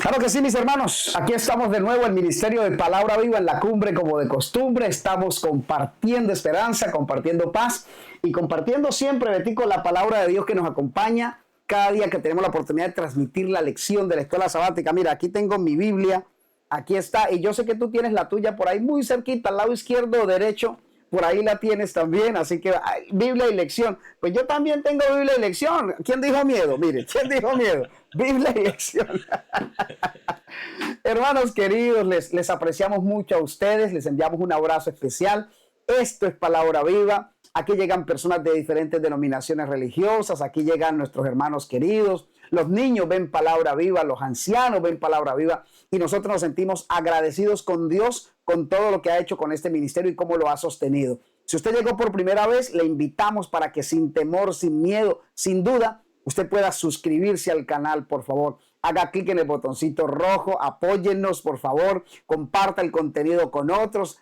Claro que sí, mis hermanos. Aquí estamos de nuevo, el Ministerio de Palabra Viva en la cumbre, como de costumbre. Estamos compartiendo esperanza, compartiendo paz y compartiendo siempre, Betico, la palabra de Dios que nos acompaña cada día que tenemos la oportunidad de transmitir la lección de la escuela sabática. Mira, aquí tengo mi Biblia, aquí está, y yo sé que tú tienes la tuya por ahí muy cerquita, al lado izquierdo o derecho. Por ahí la tienes también, así que Biblia y lección. Pues yo también tengo Biblia y lección. ¿Quién dijo miedo? Mire, ¿quién dijo miedo? Biblia y lección. Hermanos queridos, les apreciamos mucho a ustedes, les enviamos un abrazo especial. Esto es Palabra Viva. Aquí llegan personas de diferentes denominaciones religiosas, aquí llegan nuestros hermanos queridos. Los niños ven Palabra Viva, los ancianos ven Palabra Viva y nosotros nos sentimos agradecidos con Dios, con todo lo que ha hecho con este ministerio y cómo lo ha sostenido. Si usted llegó por primera vez, le invitamos para que sin temor, sin miedo, sin duda, usted pueda suscribirse al canal, por favor. Haga clic en el botoncito rojo, apóyennos, por favor, comparta el contenido con otros,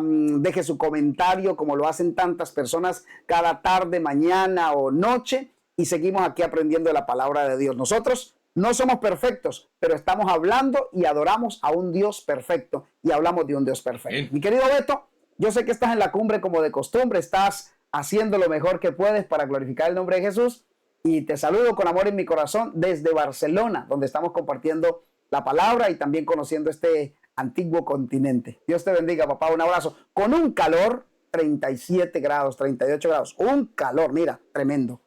deje su comentario como lo hacen tantas personas cada tarde, mañana o noche y seguimos aquí aprendiendo la palabra de Dios. Nosotros no somos perfectos, pero estamos hablando y adoramos a un Dios perfecto y hablamos de un Dios perfecto. Bien. Mi querido Beto, yo sé que estás en la cumbre como de costumbre, estás haciendo lo mejor que puedes para glorificar el nombre de Jesús. Y te saludo con amor en mi corazón desde Barcelona, donde estamos compartiendo la palabra y también conociendo este antiguo continente. Dios te bendiga, papá. Un abrazo. Con un calor, 37 grados, 38 grados. Un calor, mira, tremendo.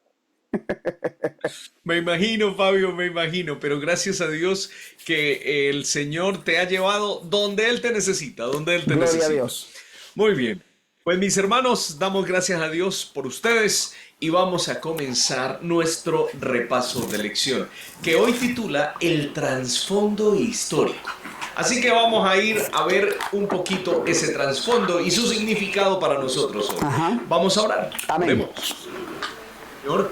Me imagino, Fabio, me imagino, pero gracias a Dios que el Señor te ha llevado donde Él te necesita, donde Él te Gloria necesita. a Dios. Muy bien. Pues mis hermanos, damos gracias a Dios por ustedes y vamos a comenzar nuestro repaso de lección, que hoy titula El trasfondo histórico. Así que vamos a ir a ver un poquito ese trasfondo y su significado para nosotros hoy. Ajá. Vamos a orar. Amén. Oremos. Señor,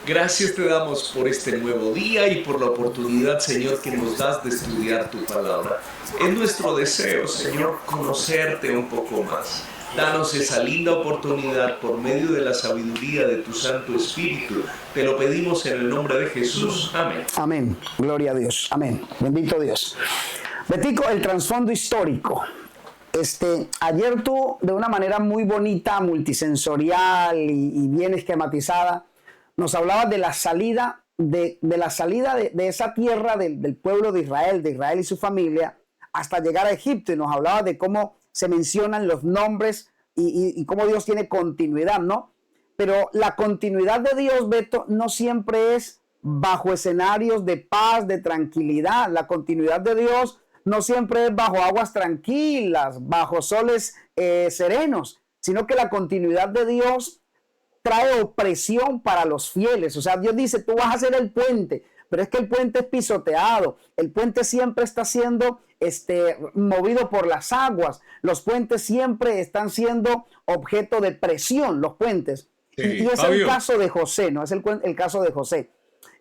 gracias te damos por este nuevo día y por la oportunidad, Señor, que nos das de estudiar tu palabra. Es nuestro deseo, Señor, conocerte un poco más. Danos esa linda oportunidad por medio de la sabiduría de tu Santo Espíritu. Te lo pedimos en el nombre de Jesús. Amén. Amén. Gloria a Dios. Amén. Bendito Dios. Betico, el trasfondo histórico. Ayer tú, de una manera muy bonita, multisensorial y bien esquematizada, nos hablabas de la salida de esa tierra del pueblo de Israel y su familia, hasta llegar a Egipto, y nos hablabas de cómo se mencionan los nombres y cómo Dios tiene continuidad, ¿no? Pero la continuidad de Dios, Beto, no siempre es bajo escenarios de paz, de tranquilidad. La continuidad de Dios no siempre es bajo aguas tranquilas, bajo soles serenos, sino que la continuidad de Dios trae opresión para los fieles. O sea, Dios dice, tú vas a hacer el puente, pero es que el puente es pisoteado. El puente siempre está siendo movido por las aguas. Los puentes siempre están siendo objeto de presión, los puentes. Sí, y es Fabio. el caso de José, ¿no? Es el caso de José.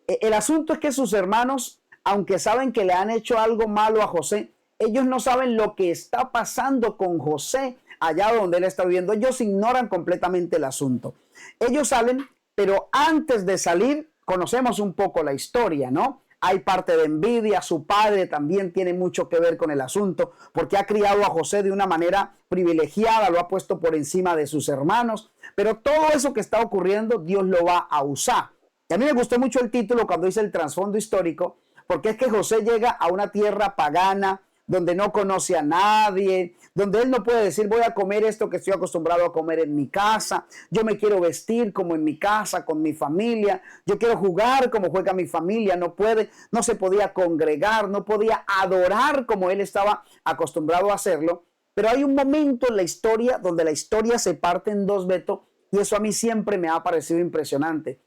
El asunto es que sus hermanos, aunque saben que le han hecho algo malo a José, ellos no saben lo que está pasando con José allá donde él está viviendo. Ellos ignoran completamente el asunto. Ellos salen, pero antes de salir, conocemos un poco la historia, ¿no? Hay parte de envidia, su padre también tiene mucho que ver con el asunto, porque ha criado a José de una manera privilegiada, lo ha puesto por encima de sus hermanos, pero todo eso que está ocurriendo, Dios lo va a usar. Y a mí me gustó mucho el título cuando dice el trasfondo histórico, porque es que José llega a una tierra pagana, donde no conoce a nadie, donde él no puede decir voy a comer esto que estoy acostumbrado a comer en mi casa, yo me quiero vestir como en mi casa, con mi familia, yo quiero jugar como juega mi familia, no se podía congregar, no podía adorar como él estaba acostumbrado a hacerlo. Pero hay un momento en la historia donde la historia se parte en dos, Beto, y eso a mí siempre me ha parecido impresionante.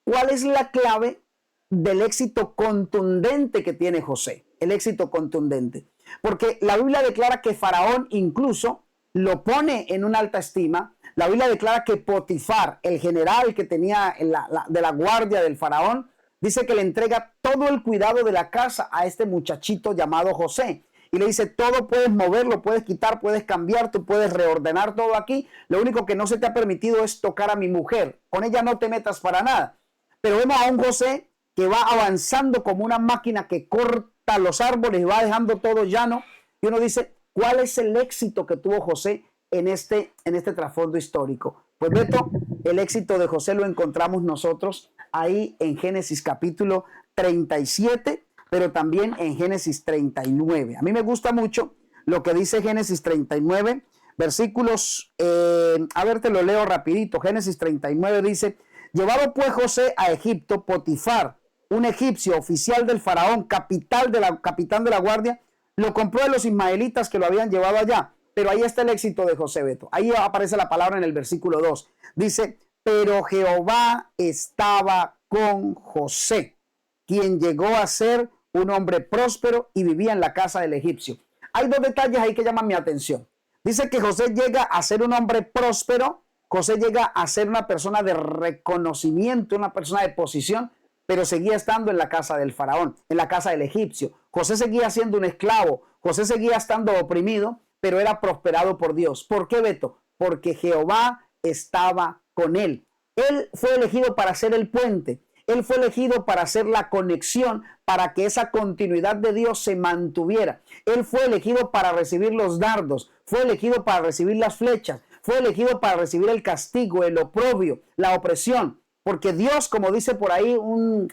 ¿Cuál es la clave del éxito contundente que tiene José? El éxito contundente. Porque la Biblia declara que Faraón incluso lo pone en una alta estima. La Biblia declara que Potifar, el general que tenía de la guardia del Faraón, dice que le entrega todo el cuidado de la casa a este muchachito llamado José. Y le dice, todo puedes moverlo, puedes quitar, puedes cambiar, tú puedes reordenar todo aquí. Lo único que no se te ha permitido es tocar a mi mujer. Con ella no te metas para nada. Pero vemos a un José que va avanzando como una máquina que corta los árboles y va dejando todo llano. Y uno dice, ¿cuál es el éxito que tuvo José en este trasfondo histórico? Pues Beto, el éxito de José lo encontramos nosotros ahí en Génesis capítulo 37, pero también en Génesis 39. A mí me gusta mucho lo que dice Génesis 39, versículos, a ver, te lo leo rapidito. Génesis 39 dice, llevado pues José a Egipto, Potifar, un egipcio, oficial del faraón, capitán de la guardia, lo compró de los ismaelitas que lo habían llevado allá. Pero ahí está el éxito de José, Beto. Ahí aparece la palabra en el versículo 2. Dice, pero Jehová estaba con José, quien llegó a ser un hombre próspero y vivía en la casa del egipcio. Hay dos detalles ahí que llaman mi atención. Dice que José llega a ser un hombre próspero, José llega a ser una persona de reconocimiento, una persona de posición, pero seguía estando en la casa del faraón, en la casa del egipcio. José seguía siendo un esclavo, José seguía estando oprimido, pero era prosperado por Dios. ¿Por qué, Beto? Porque Jehová estaba con él. Él fue elegido para ser el puente. Él fue elegido para hacer la conexión, para que esa continuidad de Dios se mantuviera. Él fue elegido para recibir los dardos, fue elegido para recibir las flechas, fue elegido para recibir el castigo, el oprobio, la opresión. Porque Dios, como dice por ahí un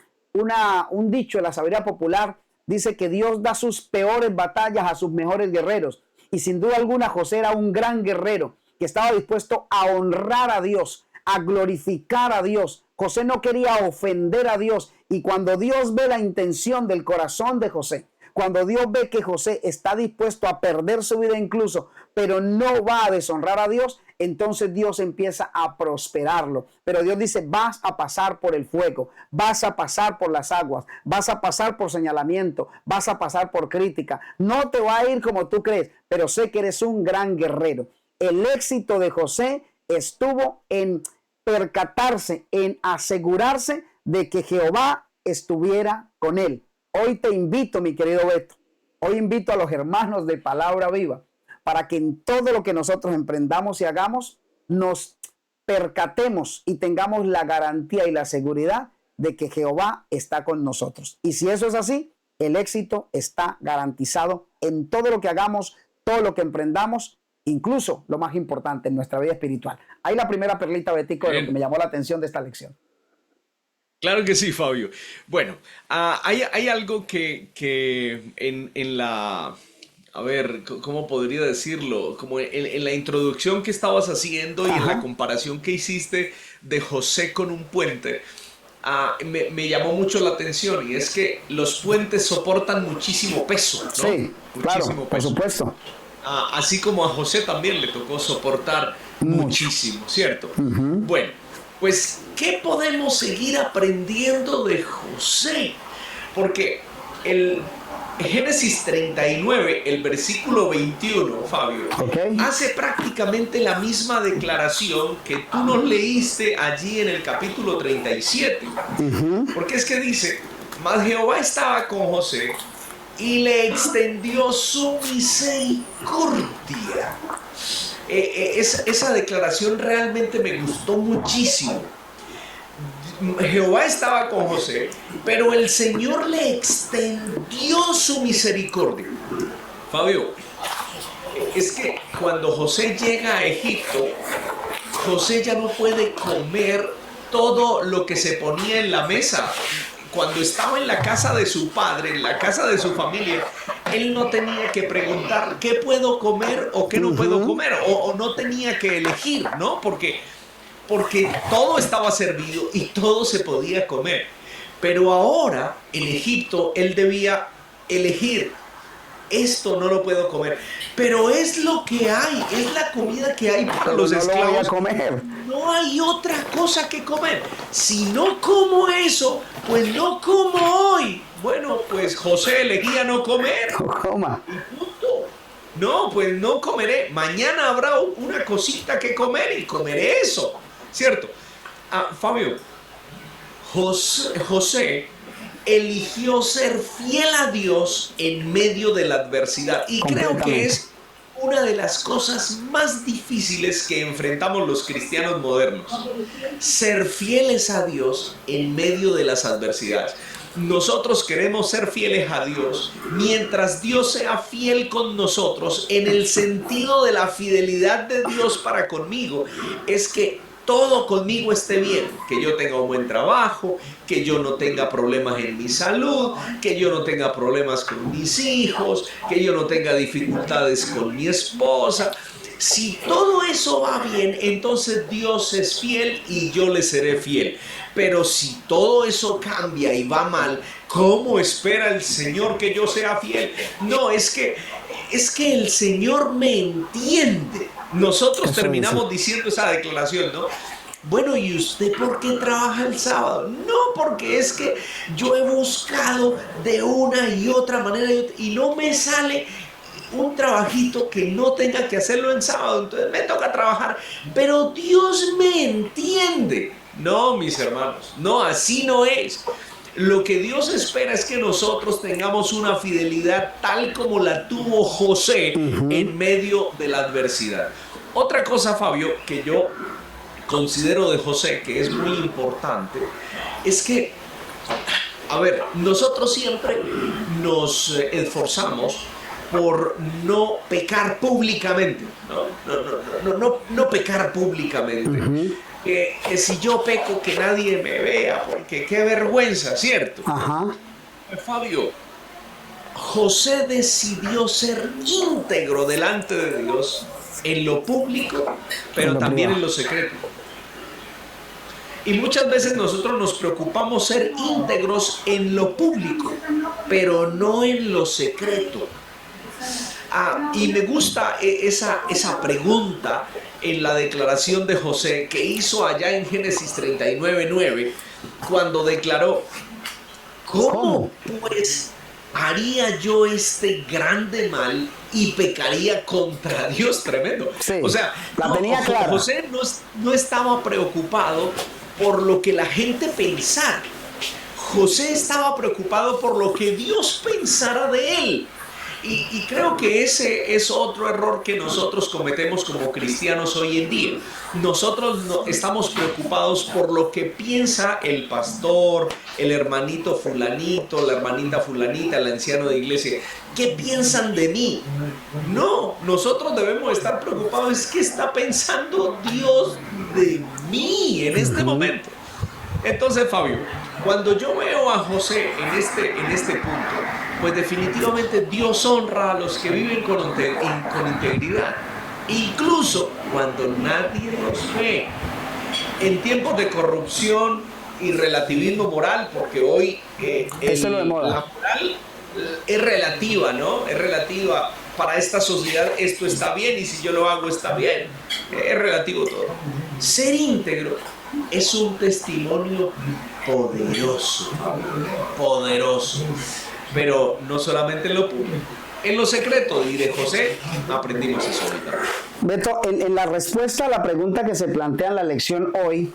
dicho de la sabiduría popular, dice que Dios da sus peores batallas a sus mejores guerreros. Y sin duda alguna José era un gran guerrero que estaba dispuesto a honrar a Dios, a glorificar a Dios. José no quería ofender a Dios. Y cuando Dios ve la intención del corazón de José, cuando Dios ve que José está dispuesto a perder su vida incluso, pero no va a deshonrar a Dios, entonces Dios empieza a prosperarlo. Pero Dios dice, vas a pasar por el fuego, vas a pasar por las aguas, vas a pasar por señalamiento, vas a pasar por crítica. No te va a ir como tú crees, pero sé que eres un gran guerrero. El éxito de José estuvo en percatarse, en asegurarse de que Jehová estuviera con él. Hoy te invito, mi querido Beto, hoy invito a los hermanos de Palabra Viva para que en todo lo que nosotros emprendamos y hagamos, nos percatemos y tengamos la garantía y la seguridad de que Jehová está con nosotros. Y si eso es así, el éxito está garantizado en todo lo que hagamos, todo lo que emprendamos, incluso lo más importante en nuestra vida espiritual. Ahí la primera perlita, Betico, de lo que me llamó la atención de esta lección. Claro que sí, Fabio. Bueno, hay algo que en la... A ver, ¿cómo podría decirlo? Como en la introducción que estabas haciendo y en la comparación que hiciste de José con un puente, me llamó mucho la atención, y es que los puentes soportan muchísimo peso, ¿no? Sí, claro, Muchísimo por peso. supuesto. Así como a José también le tocó soportar muchísimo, ¿cierto? Bueno, pues, ¿qué podemos seguir aprendiendo de José? Porque el Génesis 39, el versículo 21, Fabio, hace prácticamente la misma declaración que tú nos leíste allí en el capítulo 37. Porque es que dice, mas Jehová estaba con José y le extendió su misericordia. Esa declaración realmente me gustó muchísimo. Jehová estaba con José, pero el Señor le extendió su misericordia. Fabio, es que cuando José llega a Egipto, José ya no puede comer todo lo que se ponía en la mesa. Cuando estaba en la casa de su padre, en la casa de su familia, él no tenía que preguntar qué puedo comer o qué no puedo comer, o no tenía que elegir, ¿no? Porque todo estaba servido y todo se podía comer. Pero ahora, en Egipto, él debía elegir. Esto no lo puedo comer, pero es lo que hay, es la comida que hay para los esclavos. No voy a comer. No hay otra cosa que comer. Si no como eso, pues no como hoy. Bueno, pues José elegía no comer. No coma. Y punto. No, pues no comeré. Mañana habrá una cosita que comer y comeré eso. ¿Cierto? Fabio, José eligió ser fiel a Dios en medio de la adversidad. Y creo que es una de las cosas más difíciles que enfrentamos los cristianos modernos. Ser fieles a Dios en medio de las adversidades. Nosotros queremos ser fieles a Dios mientras Dios sea fiel con nosotros, en el sentido de la fidelidad de Dios para conmigo. Es que todo conmigo esté bien, que yo tenga un buen trabajo, que yo no tenga problemas en mi salud, que yo no tenga problemas con mis hijos, que yo no tenga dificultades con mi esposa. Si todo eso va bien, entonces Dios es fiel y yo le seré fiel. Pero si todo eso cambia y va mal, ¿cómo espera el Señor que yo sea fiel? No, es que el Señor me entiende. Nosotros terminamos diciendo esa declaración, ¿no? Bueno, ¿y usted por qué trabaja el sábado? No, porque es que yo he buscado de una y otra manera y no me sale un trabajito que no tenga que hacerlo en sábado, entonces me toca trabajar, pero Dios me entiende. No, mis hermanos, no, así no es. Lo que Dios espera es que nosotros tengamos una fidelidad tal como la tuvo José en medio de la adversidad. Otra cosa, Fabio, que yo considero de José que es muy importante, es que, a ver, nosotros siempre nos esforzamos por no pecar públicamente, no pecar públicamente. Que si yo peco, que nadie me vea, porque qué vergüenza, ¿cierto? Fabio, José decidió ser íntegro delante de Dios en lo público, pero también en lo secreto. Y muchas veces nosotros nos preocupamos ser íntegros en lo público, pero no en lo secreto. Y me gusta esa pregunta en la declaración de José que hizo allá en Génesis 39:9, cuando declaró: ¿cómo pues haría yo este grande mal y pecaría contra Dios? Tremendo. Sí, o sea, la tenía clara. José no estaba preocupado por lo que la gente pensara. José estaba preocupado por lo que Dios pensara de él. Y creo que ese es otro error que nosotros cometemos como cristianos hoy en día. Nosotros estamos preocupados por lo que piensa el pastor, el hermanito fulanito, la hermanita fulanita, el anciano de iglesia. ¿Qué piensan de mí? No, nosotros debemos estar preocupados. Es que está pensando Dios de mí en este momento. Entonces, Fabio, cuando yo veo a José en este punto, pues definitivamente Dios honra a los que viven con integridad, incluso cuando nadie los ve. En tiempos de corrupción y relativismo moral, porque hoy la moral es relativa, ¿no? Es relativa. Para esta sociedad esto está bien y si yo lo hago está bien. Es relativo todo. Ser íntegro es un testimonio poderoso, poderoso. Pero no solamente en lo público, en lo secreto. Y de José aprendimos eso ahorita. Beto, en la respuesta a la pregunta que se plantea en la lección hoy,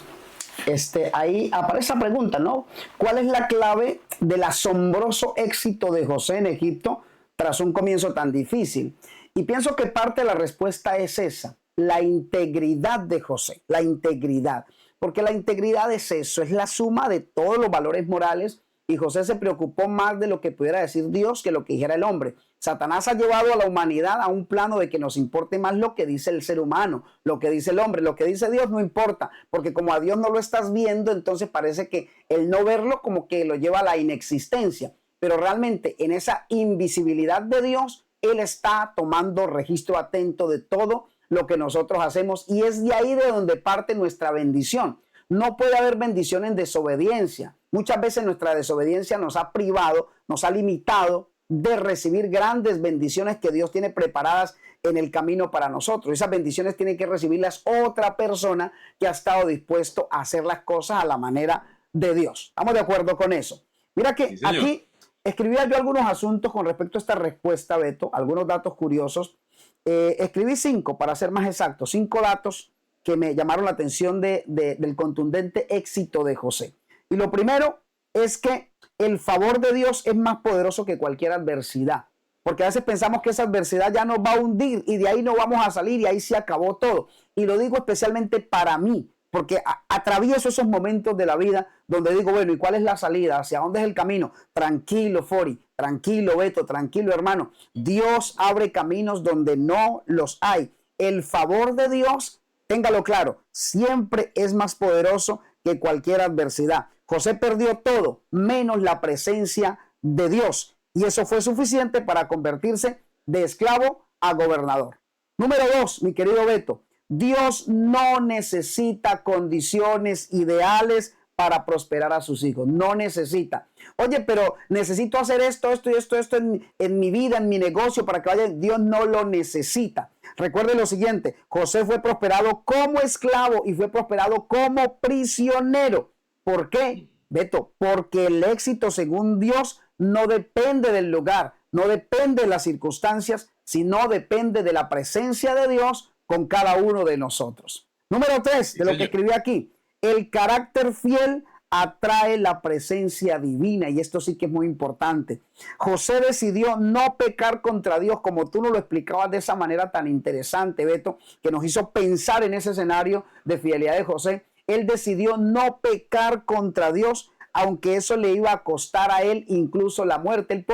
ahí aparece esa pregunta, ¿no? ¿Cuál es la clave del asombroso éxito de José en Egipto tras un comienzo tan difícil? Y pienso que parte de la respuesta es esa: la integridad de José, la integridad. Porque la integridad es eso, es la suma de todos los valores morales. Y José se preocupó más de lo que pudiera decir Dios que lo que dijera el hombre. Satanás ha llevado a la humanidad a un plano de que nos importe más lo que dice el ser humano, lo que dice el hombre. Lo que dice Dios no importa, porque como a Dios no lo estás viendo, entonces parece que el no verlo como que lo lleva a la inexistencia. Pero realmente en esa invisibilidad de Dios, Él está tomando registro atento de todo lo que nosotros hacemos, y es de ahí de donde parte nuestra bendición. No puede haber bendición en desobediencia. Muchas veces nuestra desobediencia nos ha privado, nos ha limitado de recibir grandes bendiciones que Dios tiene preparadas en el camino para nosotros. Esas bendiciones tienen que recibirlas otra persona que ha estado dispuesto a hacer las cosas a la manera de Dios. ¿Estamos de acuerdo con eso? Mira que sí, aquí escribía yo algunos asuntos con respecto a esta respuesta, Beto, algunos datos curiosos. Escribí 5, para ser más exacto, 5 datos que me llamaron la atención del contundente éxito de José. Y lo primero es que el favor de Dios es más poderoso que cualquier adversidad. porque a veces pensamos que esa adversidad ya nos va a hundir y de ahí no vamos a salir y ahí se acabó todo. Y lo digo especialmente para mí, porque atravieso esos momentos de la vida donde digo, bueno, ¿y cuál es la salida? ¿Hacia dónde es el camino? Tranquilo, Fori, tranquilo, Beto, tranquilo, hermano. Dios abre caminos donde no los hay. El favor de Dios, téngalo claro, siempre es más poderoso que cualquier adversidad. José perdió todo, menos la presencia de Dios. Y eso fue suficiente para convertirse de esclavo a gobernador. Número 2, mi querido Beto. Dios no necesita condiciones ideales para prosperar a sus hijos. No necesita. Oye, pero necesito hacer esto y esto en mi vida, en mi negocio para que vaya. Dios no lo necesita. Recuerde lo siguiente. José fue prosperado como esclavo y fue prosperado como prisionero. ¿Por qué, Beto? Porque el éxito, según Dios, no depende del lugar, no depende de las circunstancias, sino depende de la presencia de Dios con cada uno de nosotros. Número 3, de lo que escribí aquí. El carácter fiel atrae la presencia divina, y esto sí que es muy importante. José decidió no pecar contra Dios, como tú nos lo explicabas de esa manera tan interesante, Beto, que nos hizo pensar en ese escenario de fidelidad de José. Él decidió no pecar contra Dios, aunque eso le iba a costar a él incluso la muerte.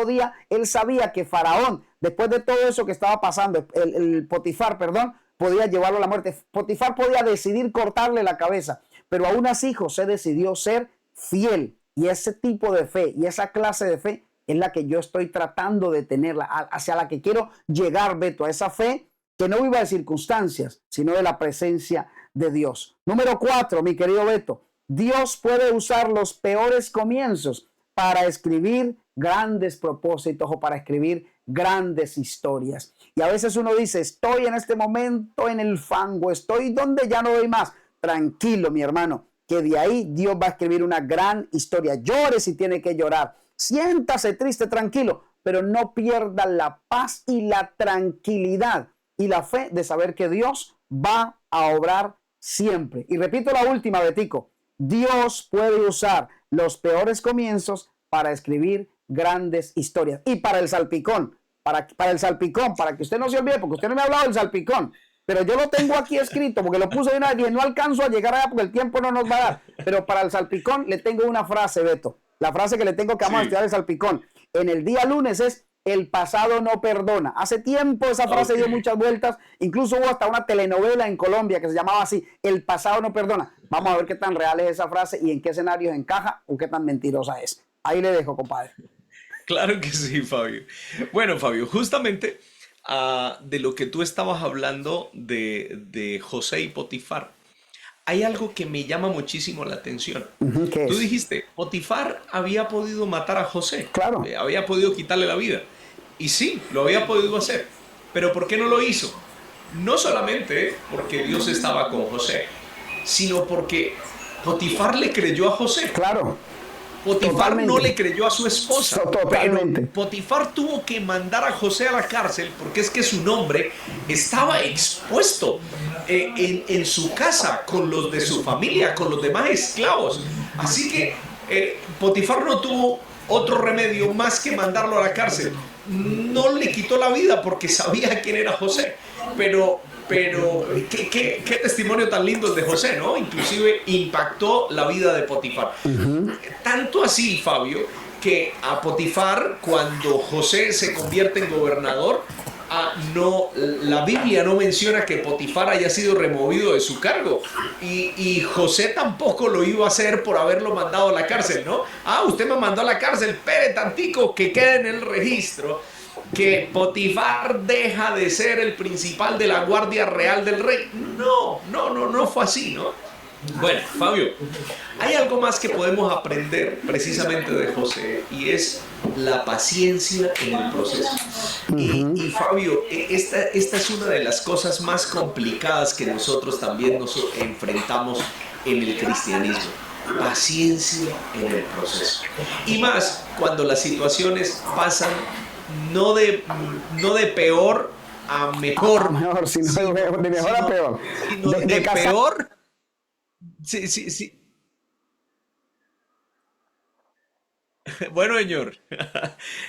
Él sabía que Faraón, después de todo eso que estaba pasando, el Potifar, perdón, podía llevarlo a la muerte. Potifar podía decidir cortarle la cabeza, pero aún así José decidió ser fiel. Y ese tipo de fe y esa clase de fe es la que yo estoy tratando de tenerla, hacia la que quiero llegar, Beto, a esa fe que no viva de circunstancias, sino de la presencia de Dios. Número 4, mi querido Beto. Dios puede usar los peores comienzos para escribir grandes propósitos o para escribir grandes historias. Y a veces uno dice, estoy en este momento en el fango, estoy donde ya no doy más. Tranquilo, mi hermano, que de ahí Dios va a escribir una gran historia. Llore si tiene que llorar. Siéntase triste, tranquilo, pero no pierda la paz y la tranquilidad y la fe de saber que Dios va a obrar siempre. Y repito la última, Betico. Dios puede usar los peores comienzos para escribir grandes historias. Y para el salpicón, para que usted no se olvide, porque usted no me ha hablado del salpicón, pero yo lo tengo aquí escrito, porque lo puse de una vez y no alcanzo a llegar allá porque el tiempo no nos va a dar. Pero para el salpicón le tengo una frase, Beto. La frase que le tengo que vamos a estudiar el salpicón. En el día lunes es: el pasado no perdona. Hace tiempo esa frase dio muchas vueltas. Incluso hubo hasta una telenovela en Colombia que se llamaba así: el pasado no perdona. Vamos a ver qué tan real es esa frase y en qué escenarios encaja o qué tan mentirosa es. Ahí le dejo, compadre. Claro que sí, Fabio. Bueno, Fabio, justamente de lo que tú estabas hablando de José y Potifar, hay algo que me llama muchísimo la atención. ¿Qué Tú es? dijiste, Potifar había podido matar a José, Claro. había podido quitarle la vida. Y sí, lo había podido hacer. Pero ¿por qué no lo hizo? No solamente porque Dios estaba con José, sino porque Potifar le creyó a José. Claro. Potifar Totalmente. no le creyó a su esposa, Totalmente. pero Potifar tuvo que mandar a José a la cárcel porque es que su nombre estaba expuesto en su casa con los de su familia, con los demás esclavos. Así que Potifar no tuvo otro remedio más que mandarlo a la cárcel. No le quitó la vida porque sabía quién era José, pero qué testimonio tan lindo el de José, ¿no? Inclusive impactó la vida de Potifar. Tanto así, Fabio, que a Potifar, cuando José se convierte en gobernador, la Biblia no menciona que Potifar haya sido removido de su cargo. Y José tampoco lo iba a hacer por haberlo mandado a la cárcel, ¿no? Usted me mandó a la cárcel, espere tantico que quede en el registro que Potifar deja de ser el principal de la guardia real del rey. No fue así, ¿no? Bueno, Fabio, hay algo más que podemos aprender precisamente de José y es la paciencia en el proceso. Y Fabio, esta es una de las cosas más complicadas que nosotros también nos enfrentamos en el cristianismo. Paciencia en el proceso. Y más cuando las situaciones pasan no de peor a mejor, sino de mejor a peor. Sino de peor. Sí. Bueno, señor,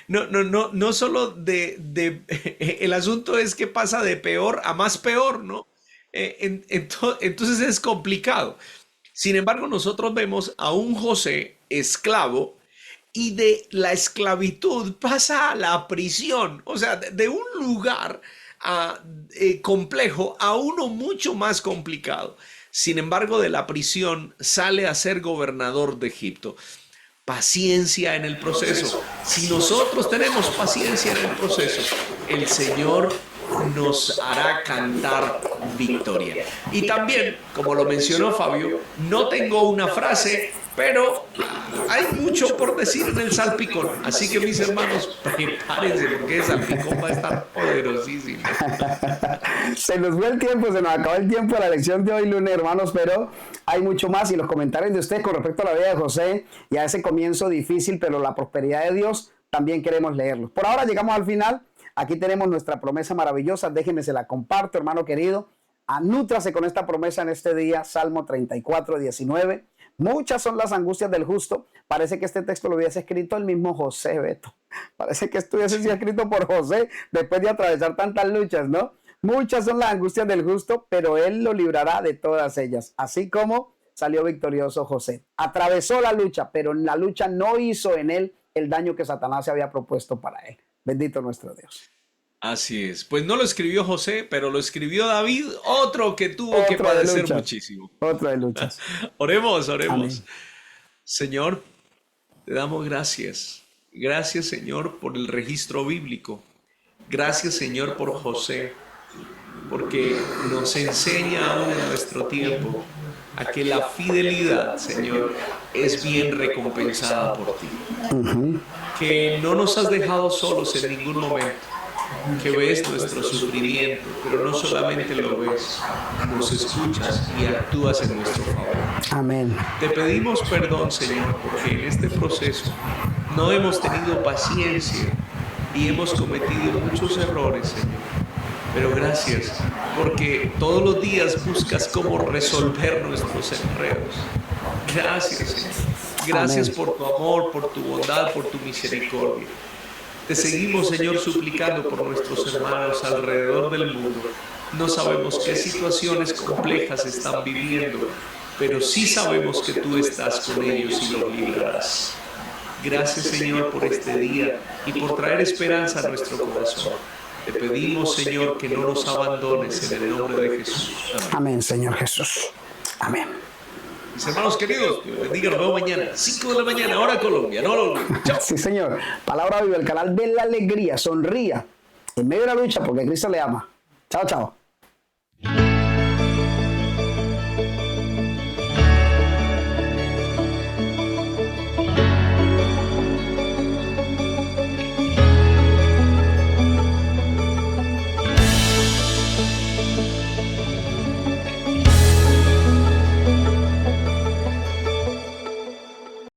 no solo el asunto es que pasa de peor a más peor, ¿no? Entonces es complicado. Sin embargo, nosotros vemos a un José esclavo y de la esclavitud pasa a la prisión, o sea, de un lugar complejo a uno mucho más complicado. Sin embargo, de la prisión sale a ser gobernador de Egipto. Paciencia en el proceso. Si nosotros tenemos paciencia en el proceso, el Señor nos hará cantar victoria. Y también, como lo mencionó Fabio, no tengo una frase, pero hay mucho por decir en el salpicón. Así que mis hermanos, prepárense porque el salpicón va a estar poderosísimo. Se nos fue el tiempo, se nos acabó el tiempo de la lección de hoy lunes, hermanos, pero hay mucho más y los comentarios de ustedes con respecto a la vida de José y a ese comienzo difícil, pero la prosperidad de Dios, también queremos leerlos. Por ahora llegamos al final. Aquí tenemos nuestra promesa maravillosa. Déjenme se la comparto, hermano querido. Anútrase con esta promesa en este día. Salmo 34, 19. Muchas son las angustias del justo. Parece que este texto lo hubiese escrito el mismo José, Beto. Parece que esto hubiese sido escrito por José después de atravesar tantas luchas, ¿no? Muchas son las angustias del justo, pero él lo librará de todas ellas. Así como salió victorioso José. Atravesó la lucha, pero en la lucha no hizo en él el daño que Satanás se había propuesto para él. Bendito nuestro Dios. Así es. Pues no lo escribió José, pero lo escribió David, otro que tuvo que padecer muchísimo. Otra de luchas. Oremos. Amén. Señor, te damos gracias. Gracias, Señor, por el registro bíblico. Gracias, Señor, por José, porque nos enseña aún en nuestro tiempo a que la fidelidad, Señor, es bien recompensada por ti. Que no nos has dejado solos en ningún momento, que ves nuestro sufrimiento, pero no solamente lo ves, nos escuchas y actúas en nuestro favor. Amén. Te pedimos perdón, Señor, porque en este proceso no hemos tenido paciencia y hemos cometido muchos errores, Señor. Pero gracias, porque todos los días buscas cómo resolver nuestros enredos. Gracias, Señor. Gracias por tu amor, por tu bondad, por tu misericordia. Te seguimos, Señor, suplicando por nuestros hermanos alrededor del mundo. No sabemos qué situaciones complejas están viviendo, pero sí sabemos que tú estás con ellos y los librarás. Gracias, Señor, por este día y por traer esperanza a nuestro corazón. Te pedimos, Señor, que no nos abandones en el nombre de Jesús. Amén. Amén, Señor Jesús. Amén. Mis hermanos queridos, Dios bendiga, nos vemos mañana, 5 de la mañana, hora Colombia. No lo olviden. Chao. Sí, Señor. Palabra viva, el canal de la alegría. Sonría en medio de la lucha porque Cristo le ama. Chao, chao.